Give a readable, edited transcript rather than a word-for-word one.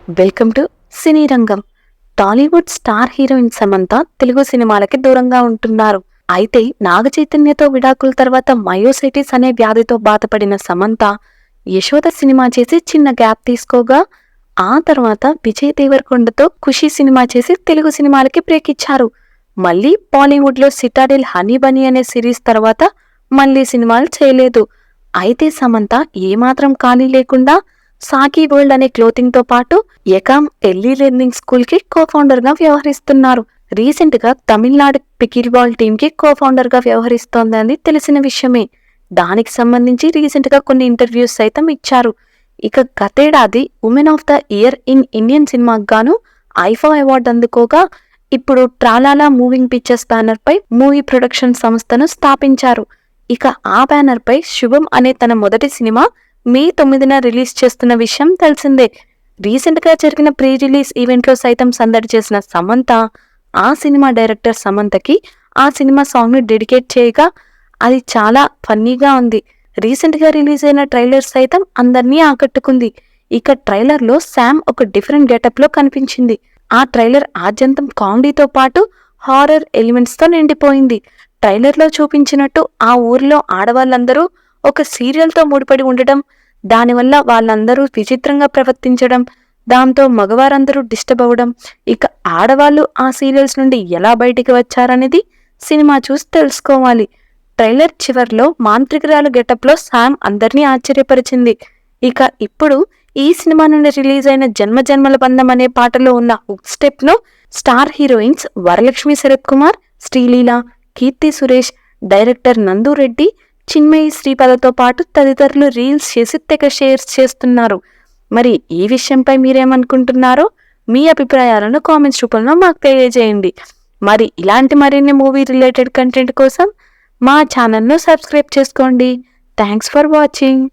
Welcome to సినీ రంగం. Tollywood star heroine Samantha Telugu సినిమాలకి దూరంగా ఉంటున్నారు. అయితే నాగ చైతన్యతో విడాకుల తర్వాత మయోసైటిస్ అనే వ్యాధితో బాధపడిన సమంత యశోద సినిమా చేసి చిన్న గ్యాప్ తీసుకోగా ఆ తర్వాత విజయ్ దేవరకొండతో ఖుషి సినిమా చేసి తెలుగు సినిమాలకి బ్రేక్ ఇచ్చారు. మళ్ళీ బాలీవుడ్ లో సిటాడెల్ హనీ బనీ అనే సిరీస్ తర్వాత మళ్ళీ సినిమాలు చేయలేదు. అయితే సమంత ఏమాత్రం ఖాళీ లేకుండా సాకి వరల్డ్ అనే క్లోతింగ్ తో పాటు ఎకామ్ ఎర్లీ లెర్నింగ్ స్కూల్ కి కో-ఫౌండర్ గా వ్యవహరిస్తున్నారు. రీసెంట్ గా తమిళనాడు పికిల్ బాల్ టీమ్ కి కో-ఫౌండర్ గా వ్యవహరిస్తోందని తెలిసిన విషయమే. దానికి సంబంధించి రీసెంట్ గా కొన్ని ఇంటర్వ్యూస్ సైతం ఇచ్చారు. ఇక గతేడాది women of the year in Indian సినిమాకు గాను ఐఫా అవార్డు అందుకోగా ఇప్పుడు ట్రాలాలా మూవింగ్ పిక్చర్స్ బ్యానర్ పై మూవీ ప్రొడక్షన్ సంస్థను స్థాపించారు. ఇక ఆ బ్యానర్ పై శుభం అనే తన మొదటి సినిమా మే 9న రిలీజ్ చేస్తున్న విషయం తెలిసిందే. రీసెంట్ గా జరిగిన ప్రీ రిలీజ్ ఈవెంట్ లో సైతం సందడి చేసిన సమంత ఆ సినిమా డైరెక్టర్ సమంతకి ఆ సినిమా సాంగ్ ని డెడికేట్ చేయగా అది చాలా ఫన్నీగా ఉంది. రీసెంట్ గా రిలీజ్ అయిన ట్రైలర్ సైతం అందరినీ ఆకట్టుకుంది. ఇక ట్రైలర్ లో శామ్ ఒక డిఫరెంట్ గెటప్ లో కనిపించింది. ఆ ట్రైలర్ ఆద్యంతం కామెడీతో పాటు హారర్ ఎలిమెంట్స్ తో నిండిపోయింది. ట్రైలర్ లో చూపించినట్టు ఆ ఊరిలో ఆడవాళ్ళందరూ ఒక సీరియల్ తో ముడిపడి ఉండటం, దానివల్ల వాళ్ళందరూ విచిత్రంగా ప్రవర్తించడం, దాంతో మగవారందరూ డిస్టర్బ్ అవ్వడం, ఇక ఆడవాళ్ళు ఆ సీరియల్స్ నుండి ఎలా బయటికి వచ్చారనేది సినిమా చూసి తెలుసుకోవాలి. ట్రైలర్ చివర్లో మాంత్రికురాలు గెటప్ లో శామ్ అందరినీ ఆశ్చర్యపరిచింది. ఇక ఇప్పుడు ఈ సినిమా నుండి రిలీజ్ అయిన జన్మ జన్మల బంధం అనే పాటలో ఉన్న హుక్ స్టెప్ ను star heroines Varalakshmi Sarath Kumar, Sreeleela, Keerthy Suresh, director నందు రెడ్డి, చిన్మయి శ్రీపదతో పాటు తదితరులు రీల్స్ చేసి తెగ షేర్స్ చేస్తున్నారు. మరి ఈ విషయంపై మీరేమనుకుంటున్నారో మీ అభిప్రాయాలను కామెంట్స్ రూపంలో మాకు తెలియజేయండి. మరి ఇలాంటి మరిన్ని మూవీ రిలేటెడ్ కంటెంట్ కోసం మా ఛానల్ను సబ్స్క్రైబ్ చేసుకోండి. Thanks for watching.